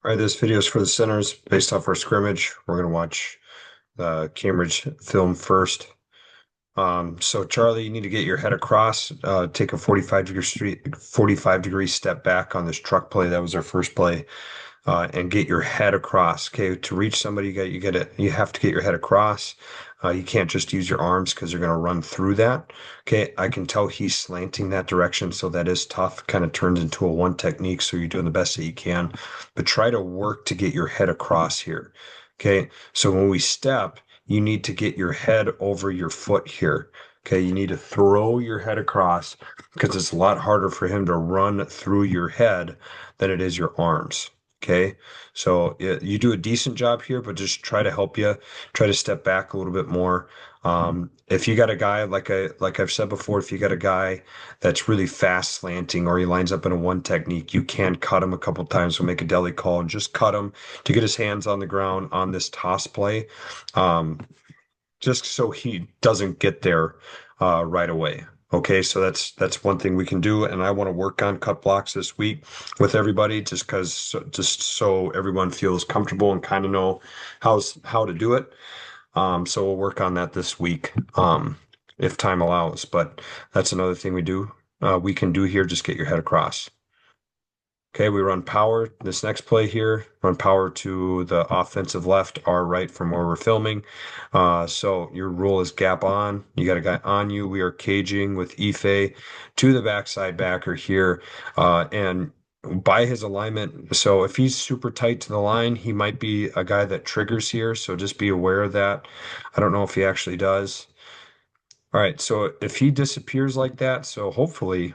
All right, this video is for the centers based off our scrimmage. We're going to watch the Cambridge film first. So Charlie, you need to get your head across, take a 45 degree step back on this truck play. That was our first play, and get your head across. Okay, to reach somebody, you have to get your head across. You can't just use your arms because you're going to run through that. Okay, I can tell he's slanting that direction, so that is tough. Kind of turns into a one technique, so you're doing the best that you can, but try to work to get your head across here. Okay, so when we step, you need to get your head over your foot here. Okay, you need to throw your head across because it's a lot harder for him to run through your head than it is your arms. Okay, so you do a decent job here, but just try to help you. Try to step back a little bit more. If you got a guy like I've said before, if you got a guy that's really fast slanting or he lines up in a one technique, you can cut him a couple times. We'll make a deli call and just cut him to get his hands on the ground on this toss play, um, just so he doesn't get there right away. Okay, so that's one thing we can do, and I want to work on cut blocks this week with everybody, just so everyone feels comfortable and kind of know how to do it. So we'll work on that this week, if time allows. But that's another thing we can do here. Just get your head across. Okay, we run power. This next play here, run power to the offensive left, our right from where we're filming. So your rule is gap on. You got a guy on you. We are caging with Ife to the backside backer here. And by his alignment, so if he's super tight to the line, he might be a guy that triggers here. So just be aware of that. I don't know if he actually does. All right, so if he disappears like that, so hopefully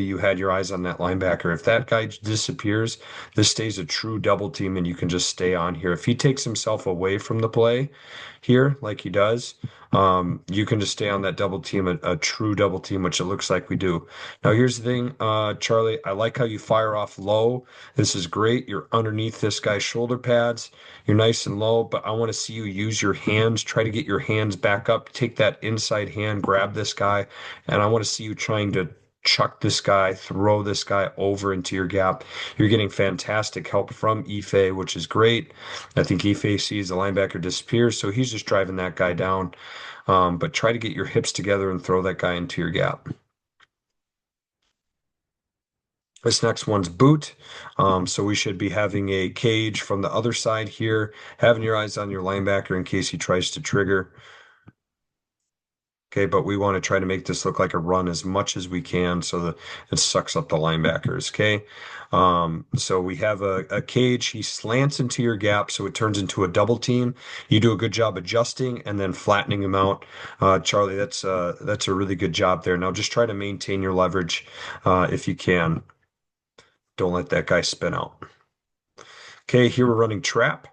you had your eyes on that linebacker. If that guy disappears, this stays a true double team and you can just stay on here. If he takes himself away from the play here, like he does, you can just stay on that double team, a true double team, which it looks like we do. Now, here's the thing, Charlie, I like how you fire off low. This is great. You're underneath this guy's shoulder pads. You're nice and low, but I want to see you use your hands. Try to get your hands back up. Take that inside hand, grab this guy, and I want to see you trying to chuck this guy, throw this guy over into your gap. You're getting fantastic help from Ife, which is great. I think Ife sees the linebacker disappear, so he's just driving that guy down. But try to get your hips together and throw that guy into your gap. This next one's boot. So we should be having a cage from the other side here, having your eyes on your linebacker in case he tries to trigger. Okay, but we want to try to make this look like a run as much as we can so that it sucks up the linebackers. Okay. So we have a cage. He slants into your gap, so it turns into a double team. You do a good job adjusting and then flattening him out. Charlie, that's a really good job there. Now just try to maintain your leverage if you can. Don't let that guy spin out. Okay, here we're running trap.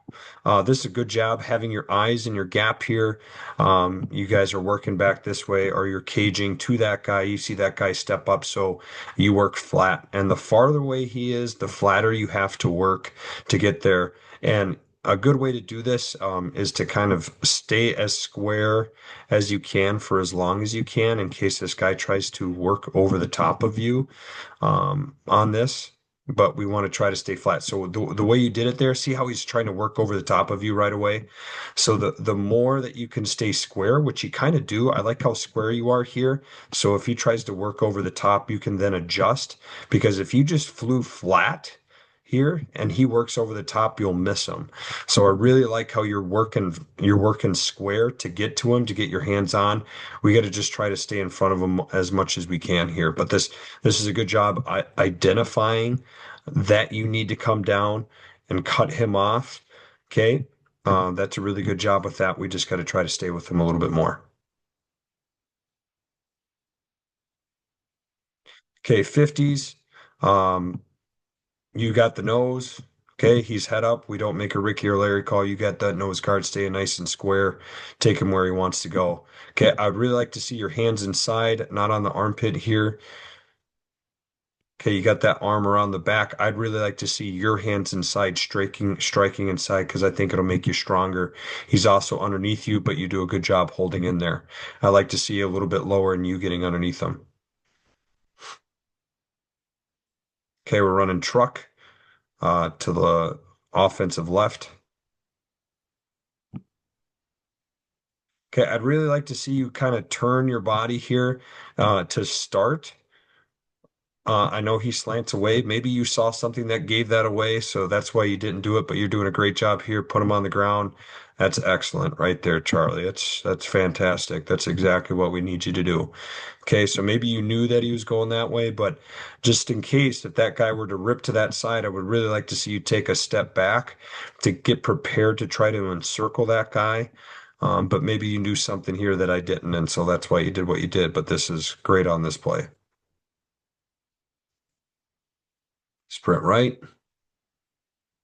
This is a good job having your eyes in your gap here. You guys are working back this way, or you're caging to that guy. You see that guy step up, so you work flat. And the farther away he is, the flatter you have to work to get there. And a good way to do this is to kind of stay as square as you can for as long as you can in case this guy tries to work over the top of you on this, but we want to try to stay flat. So the way you did it there, see how he's trying to work over the top of you right away? So the more that you can stay square, which you kind of do, I like how square you are here. So if he tries to work over the top, you can then adjust, because if you just flew flat here and he works over the top, you'll miss him. So I really like how you're working square to get to him, to get your hands on. We got to just try to stay in front of him as much as we can here. But this is a good job identifying that you need to come down and cut him off. Okay. That's a really good job with that. We just got to try to stay with him a little bit more. Okay, 50s. Um, you got the nose. Okay, he's head up. We don't make a Ricky or Larry call. You got that nose guard staying nice and square. Take him where he wants to go. Okay, I'd really like to see your hands inside, not on the armpit here. Okay, you got that arm around the back. I'd really like to see your hands inside, striking inside, because I think it'll make you stronger. He's also underneath you, but you do a good job holding in there. I like to see a little bit lower and you getting underneath him. Okay, we're running truck to the offensive left. Okay, I'd really like to see you kind of turn your body here to start. I know he slants away. Maybe you saw something that gave that away, so that's why you didn't do it, but you're doing a great job here. Put him on the ground. That's excellent right there, Charlie. That's fantastic. That's exactly what we need you to do. Okay, so maybe you knew that he was going that way, but just in case if that guy were to rip to that side, I would really like to see you take a step back to get prepared to try to encircle that guy. But maybe you knew something here that I didn't, and so that's why you did what you did. But this is great on this play. Sprint right.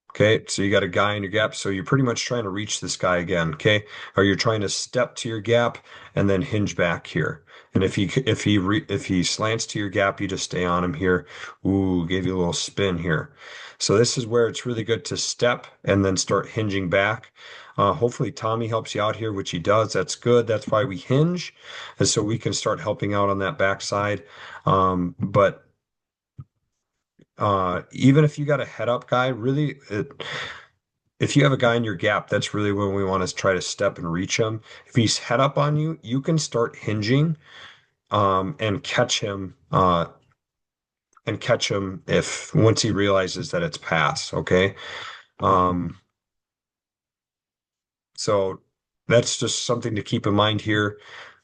Okay, so you got a guy in your gap, so you're pretty much trying to reach this guy again, okay? Or you're trying to step to your gap and then hinge back here. And if he slants to your gap, you just stay on him here. Ooh, gave you a little spin here. So this is where it's really good to step and then start hinging back. Hopefully Tommy helps you out here, which he does. That's good. That's why we hinge, and so we can start helping out on that backside. But even if you got a head up guy, really, if you have a guy in your gap, that's really when we want to try to step and reach him. If he's head up on you, you can start hinging, and catch him if once he realizes that it's pass. Okay. Um, so that's just something to keep in mind here.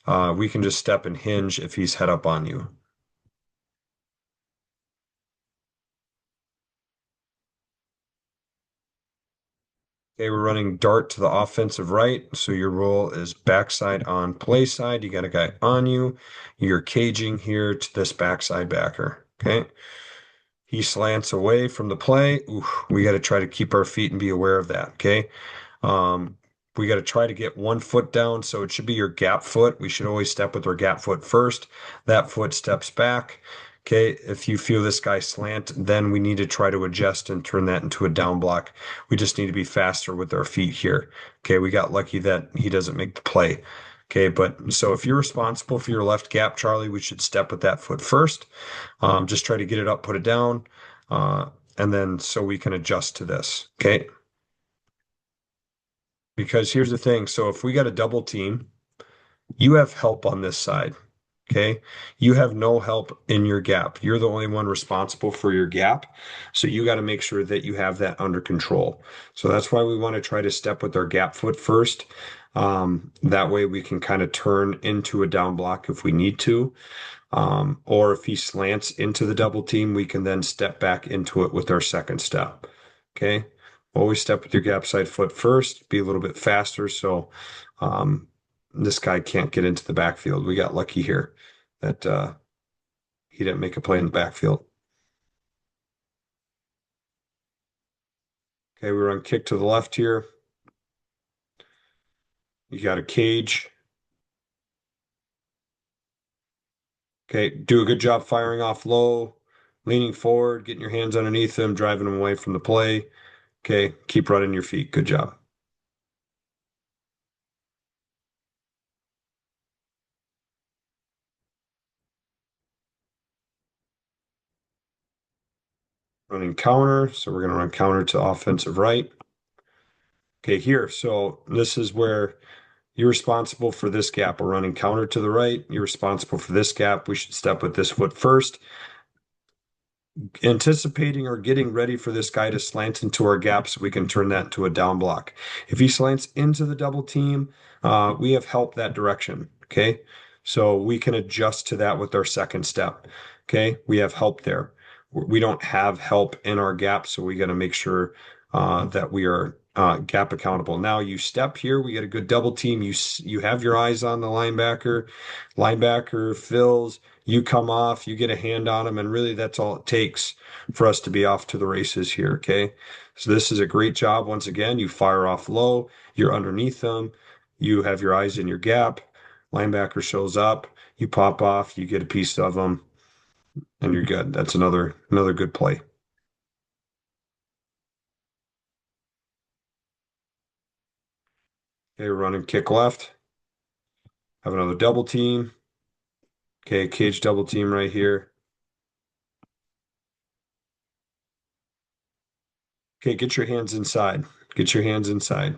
We can just step and hinge if he's head up on you. Okay, we're running dart to the offensive right. So your roll is backside on play side. You got a guy on you. You're caging here to this backside backer. Okay. He slants away from the play. Ooh, we got to try to keep our feet and be aware of that. Okay. Um, we got to try to get one foot down. So it should be your gap foot. We should always step with our gap foot first. That foot steps back. Okay, if you feel this guy slant, then we need to try to adjust and turn that into a down block. We just need to be faster with our feet here. Okay, we got lucky that he doesn't make the play. Okay, but so if you're responsible for your left gap, Charlie, we should step with that foot first. Just try to get it up, put it down, uh, and then so we can adjust to this. Okay, because here's the thing. So if we got a double team, you have help on this side. Okay. You have no help in your gap. You're the only one responsible for your gap. So you got to make sure that you have that under control. So that's why we want to try to step with our gap foot first. That way we can kind of turn into a down block if we need to. Or if he slants into the double team, we can then step back into it with our second step. Okay. Always step with your gap side foot first, be a little bit faster. So, this guy can't get into the backfield. We got lucky here that he didn't make a play in the backfield. Okay, we run kick to the left here. You got a cage. Okay, do a good job firing off low, leaning forward, getting your hands underneath him, driving him away from the play. Okay, keep running your feet. Good job. Running counter. So we're going to run counter to offensive right. Okay, here. So this is where you're responsible for this gap. We're running counter to the right. You're responsible for this gap. We should step with this foot first, anticipating or getting ready for this guy to slant into our gap so we can turn that into a down block. If he slants into the double team, we have help that direction. Okay. So we can adjust to that with our second step. Okay. We have help there. We don't have help in our gap, so we got to make sure that we are gap accountable. Now you step here, we get a good double team. You have your eyes on the linebacker. Linebacker fills, you come off, you get a hand on him, and really that's all it takes for us to be off to the races here. Okay. So this is a great job. Once again, you fire off low, you're underneath them, you have your eyes in your gap, linebacker shows up, you pop off, you get a piece of them, and you're good. That's another good play. Okay, running kick left, have another double team. Okay, cage double team right here. Okay, get your hands inside. Get your hands inside.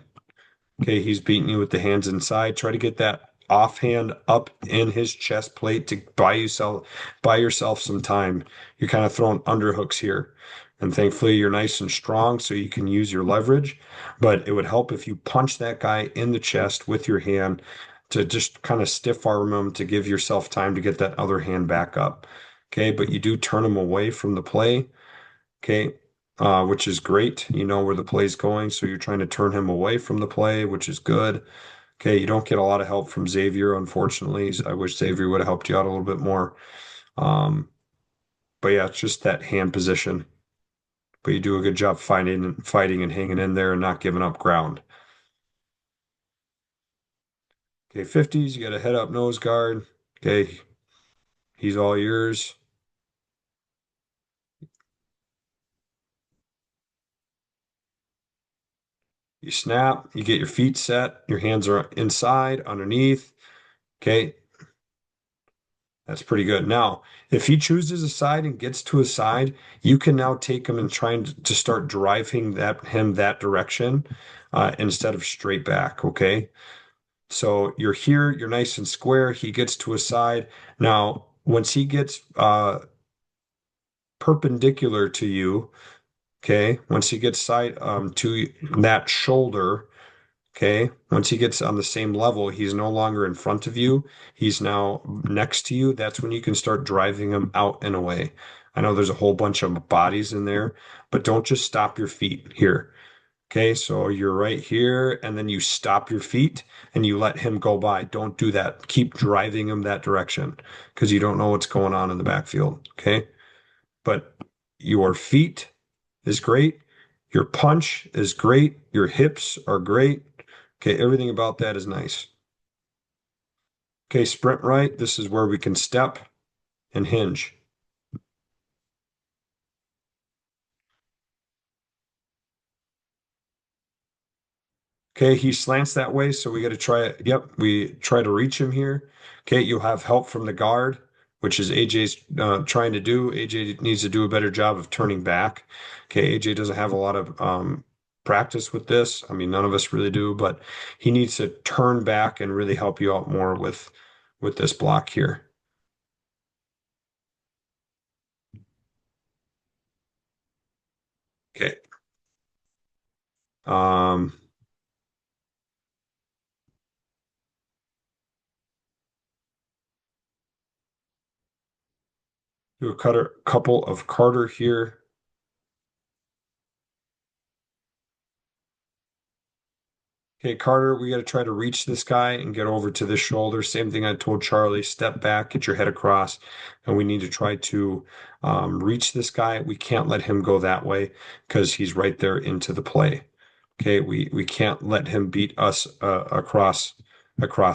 Okay, he's beating you with the hands inside. Try to get that offhand up in his chest plate to buy yourself some time. You're kind of throwing underhooks here. And thankfully you're nice and strong so you can use your leverage. But it would help if you punch that guy in the chest with your hand to just kind of stiff arm him to give yourself time to get that other hand back up. Okay, but you do turn him away from the play. Okay. Which is great. You know where the play's going, so you're trying to turn him away from the play, which is good. Okay, you don't get a lot of help from Xavier, unfortunately. I wish Xavier would have helped you out a little bit more. Um, but yeah, it's just that hand position. But you do a good job fighting and hanging in there and not giving up ground. Okay, 50s, you got a head up nose guard. Okay, he's all yours. You snap, you get your feet set, your hands are inside, underneath. Okay, that's pretty good. Now, if he chooses a side and gets to a side, you can now take him and trying to start driving him that direction instead of straight back. Okay. So you're here, you're nice and square. He gets to a side. Now, once he gets perpendicular to you, okay, once he gets side to that shoulder, okay. Once he gets on the same level, he's no longer in front of you. He's now next to you. That's when you can start driving him out and away. I know there's a whole bunch of bodies in there, but don't just stop your feet here. Okay, so you're right here, and then you stop your feet and you let him go by. Don't do that. Keep driving him that direction because you don't know what's going on in the backfield. Okay, but your feet is great. Your punch is great. Your hips are great. Okay, everything about that is nice. Okay, sprint right. This is where we can step and hinge. Okay, he slants that way, so we got to try it. Yep, we try to reach him here. Okay, you'll have help from the guard, which is AJ's trying to do. AJ needs to do a better job of turning back. Okay, AJ doesn't have a lot of practice with this. I mean, none of us really do, but he needs to turn back and really help you out more with this block here. Okay. Um, do a couple of Carter here. Okay, Carter, we got to try to reach this guy and get over to this shoulder. Same thing I told Charlie. Step back, get your head across, and we need to try to reach this guy. We can't let him go that way because he's right there into the play. Okay, we can't let him beat us across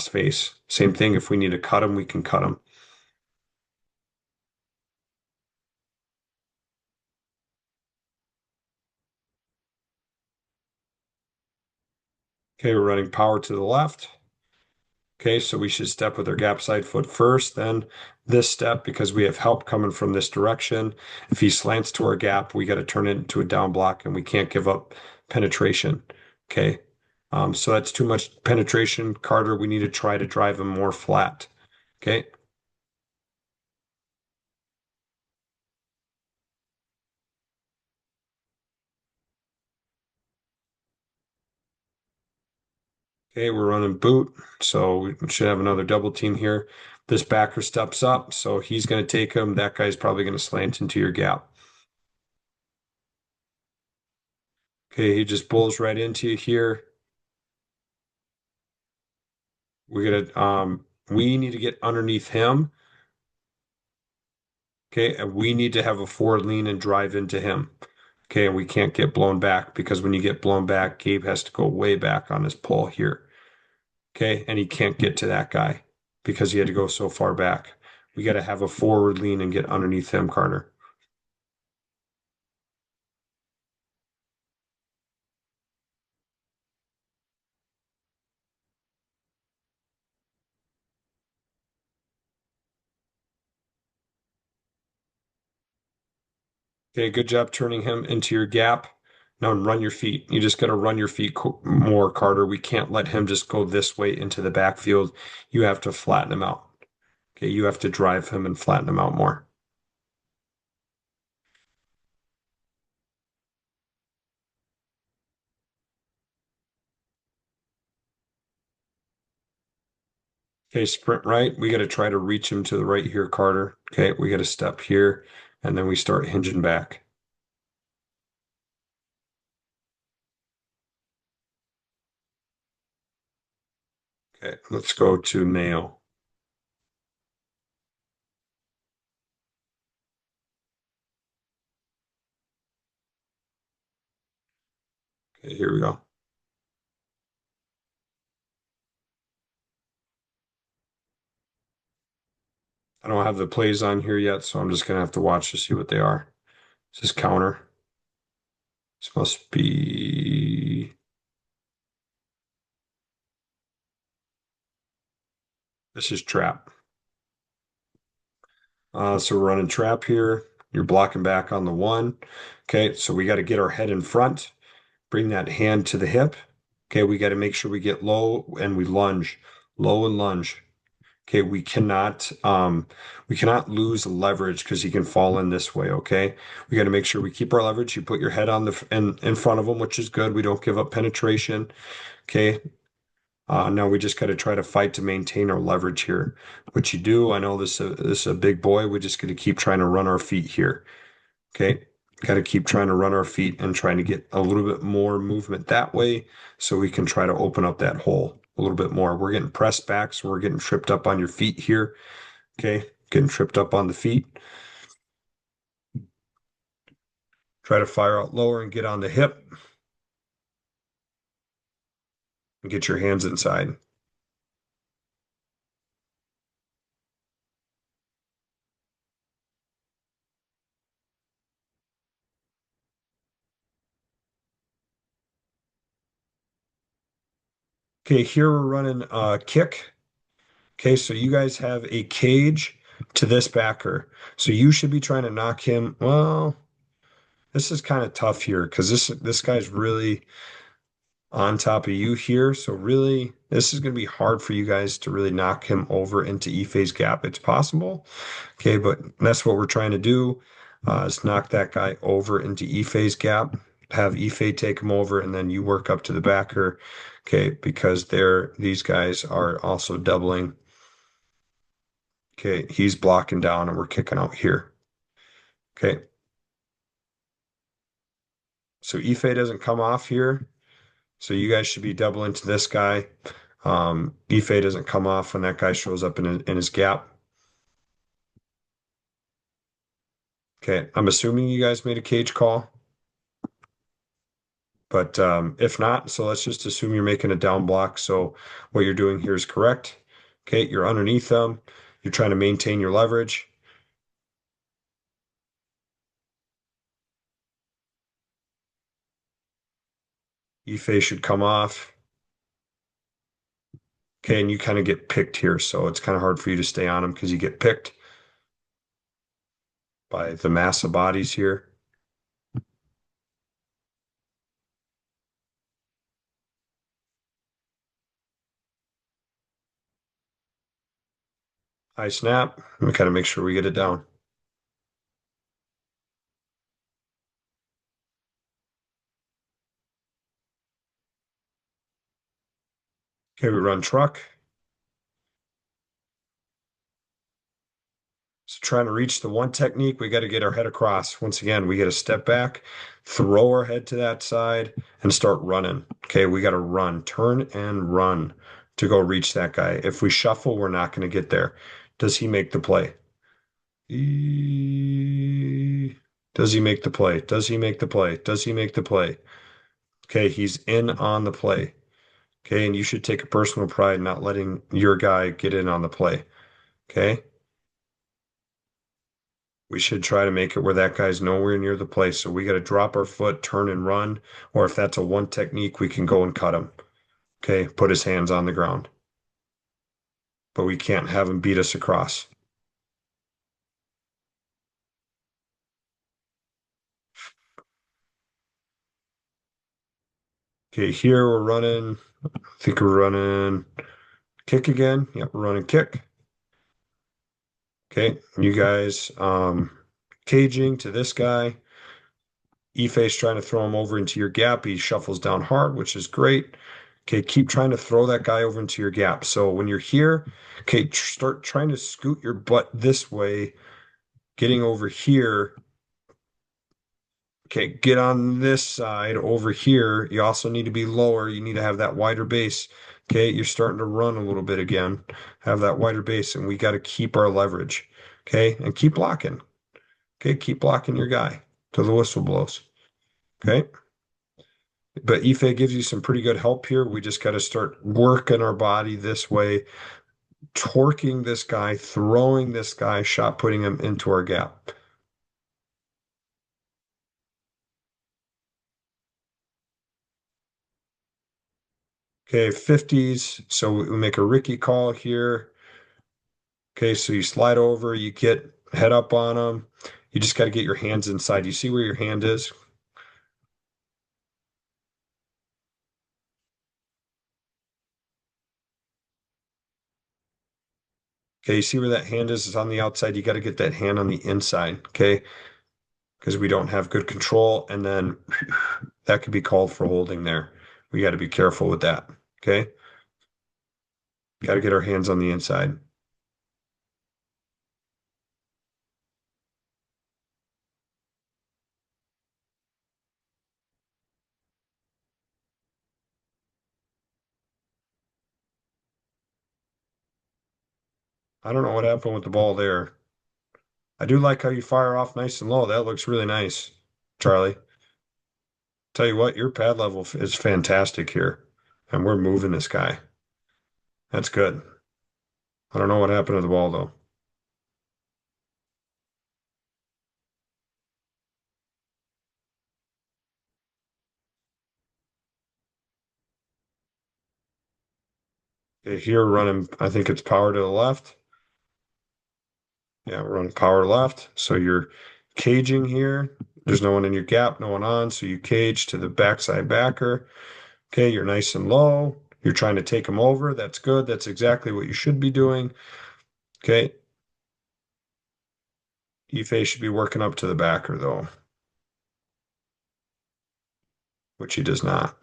face. Same thing. If we need to cut him, we can cut him. Okay, we're running power to the left. Okay, so we should step with our gap side foot first, then this step because we have help coming from this direction. If he slants to our gap, we got to turn it into a down block and we can't give up penetration. Okay, so that's too much penetration. Carter, we need to try to drive him more flat. Okay, okay, we're running boot, so we should have another double team here. This backer steps up, so he's going to take him. That guy's probably going to slant into your gap. Okay, he just bulls right into you here. We need to get underneath him. Okay, and we need to have a forward lean and drive into him. Okay, and we can't get blown back because when you get blown back, Gabe has to go way back on his pull here. Okay, and he can't get to that guy because he had to go so far back. We got to have a forward lean and get underneath him, Carter. Okay, good job turning him into your gap. Now run your feet. You just got to run your feet more, Carter. We can't let him just go this way into the backfield. You have to flatten him out. Okay, you have to drive him and flatten him out more. Okay, sprint right. We got to try to reach him to the right here, Carter. Okay, we got to step here, and then we start hinging back. Okay, let's go to Mayo. Okay, here we go. I don't have the plays on here yet, so I'm just gonna have to watch to see what they are. This is counter. This must be. This is trap. So we're running trap here. You're blocking back on the one. Okay, so we got to get our head in front, bring that hand to the hip. Okay, we got to make sure we get low and we lunge, low and lunge. Okay, we cannot lose leverage because he can fall in this way. Okay, we got to make sure we keep our leverage. You put your head on the in front of him, which is good. We don't give up penetration. Okay, now we just got to try to fight to maintain our leverage here. What you do, I know this is a big boy. We just got to keep trying to run our feet here. Okay. Got to keep trying to run our feet and trying to get a little bit more movement that way so we can try to open up that hole a little bit more. We're getting pressed back, so we're getting tripped up on your feet here. Okay. Getting tripped up on the feet. Try to fire out lower and get on the hip and get your hands inside. Okay. Here we're running a kick. Okay. So you guys have a cage to this backer. So you should be trying to knock him. Well, this is kind of tough here because this guy's really on top of you here. So really, this is going to be hard for you guys to really knock him over into Ife's gap. It's possible, okay, but that's what we're trying to do, is knock that guy over into Ife's gap, have Ife take him over, and then you work up to the backer, okay, because these guys are also doubling. Okay, he's blocking down and we're kicking out here. Okay, so Ife doesn't come off here. So you guys should be doubling to this guy. Ife doesn't come off when that guy shows up in his gap. Okay, I'm assuming you guys made a cage call, but if not, so let's just assume you're making a down block. So what you're doing here is correct. Okay, you're underneath them. You're trying to maintain your leverage. Ife should come off. Okay, and you kind of get picked here, so it's kind of hard for you to stay on him because you get picked by the mass of bodies here. High snap. We kind of make sure we get it down. Okay, we run truck. So trying to reach the one technique, we got to get our head across. Once again, we got to step back, throw our head to that side, and start running. Okay, we got to run, turn and run to go reach that guy. If we shuffle, we're not going to get there. Does he make the play? Does he make the play? Does he make the play? Does he make the play? Okay, he's in on the play. Okay, and you should take a personal pride not letting your guy get in on the play. Okay. We should try to make it where that guy's nowhere near the play. So we got to drop our foot, turn and run. Or if that's a one technique, we can go and cut him. Okay, put his hands on the ground. But we can't have him beat us across. Okay, here we're running, I think we're running kick again. Yep, we're running kick. Okay, you guys caging to this guy. Ife's trying to throw him over into your gap. He shuffles down hard, which is great. Okay, keep trying to throw that guy over into your gap. So when you're here, okay, start trying to scoot your butt this way, getting over here. Okay, get on this side over here. You also need to be lower. You need to have that wider base. Okay, you're starting to run a little bit again. Have that wider base, and we got to keep our leverage. Okay, and keep blocking. Okay, keep blocking your guy till the whistle blows. Okay. But Ife gives you some pretty good help here. We just got to start working our body this way, torquing this guy, throwing this guy, shot putting him into our gap. Okay, 50s. So we make a Ricky call here. Okay, so you slide over, you get head up on him. You just got to get your hands inside. You see where your hand is? Okay, you see where that hand is? It's on the outside. You got to get that hand on the inside. Okay, because we don't have good control. And then that could be called for holding there. We got to be careful with that. Okay. Got to get our hands on the inside. I don't know what happened with the ball there. I do like how you fire off nice and low. That looks really nice, Charlie. Tell you what, your pad level is fantastic here, and we're moving this guy. That's good. I don't know what happened to the ball though. Okay, here running, I think it's power to the left. Yeah, we're running power left. So you're caging here. There's no one in your gap, no one on. So you cage to the backside backer. Okay, you're nice and low. You're trying to take him over. That's good. That's exactly what you should be doing. Okay, Ife should be working up to the backer though, which he does not.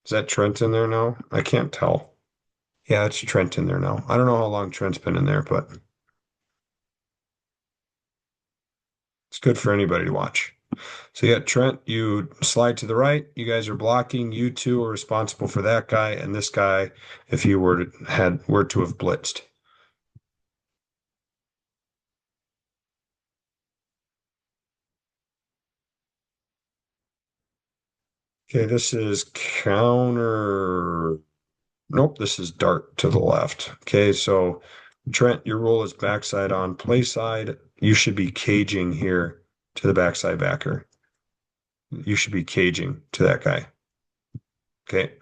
Is that Trent in there now? I can't tell. Yeah, it's Trent in there now. I don't know how long Trent's been in there, but it's good for anybody to watch. So yeah, Trent, you slide to the right. You guys are blocking. You two are responsible for that guy and this guy if you were to have blitzed. Okay, this is counter. Nope, this is dart to the left. Okay, so Trent, your role is backside on play side. You should be caging here to the backside backer. You should be caging to that guy. Okay.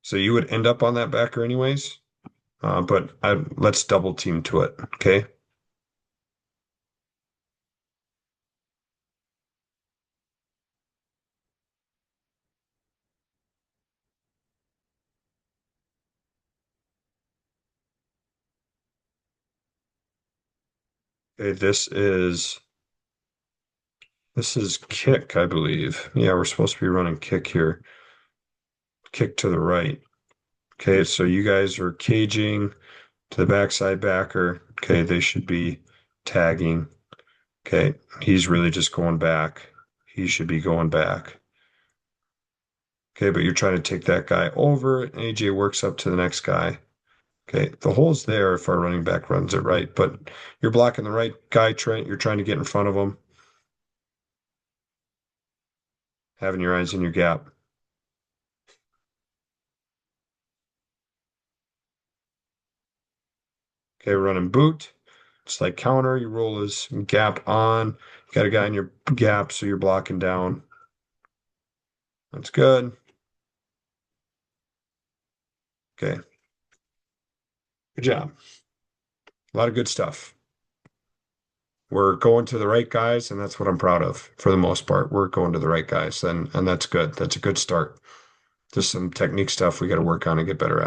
So you would end up on that backer anyways. Let's double team to it. Okay. Okay, this is kick, I believe. Yeah, we're supposed to be running kick here. Kick to the right. Okay, so you guys are caging to the backside backer. Okay, they should be tagging. Okay, he's really just going back. He should be going back. Okay, but you're trying to take that guy over, and AJ works up to the next guy. Okay, the hole's there if our running back runs it right, but you're blocking the right guy, Trent. You're trying to get in front of him, having your eyes in your gap. Okay, running boot. It's like counter. Your roll is gap on. You got a guy in your gap, so you're blocking down. That's good. Okay. Good job. A lot of good stuff. We're going to the right guys, and that's what I'm proud of for the most part. We're going to the right guys, and that's good. That's a good start. Just some technique stuff we got to work on and get better at.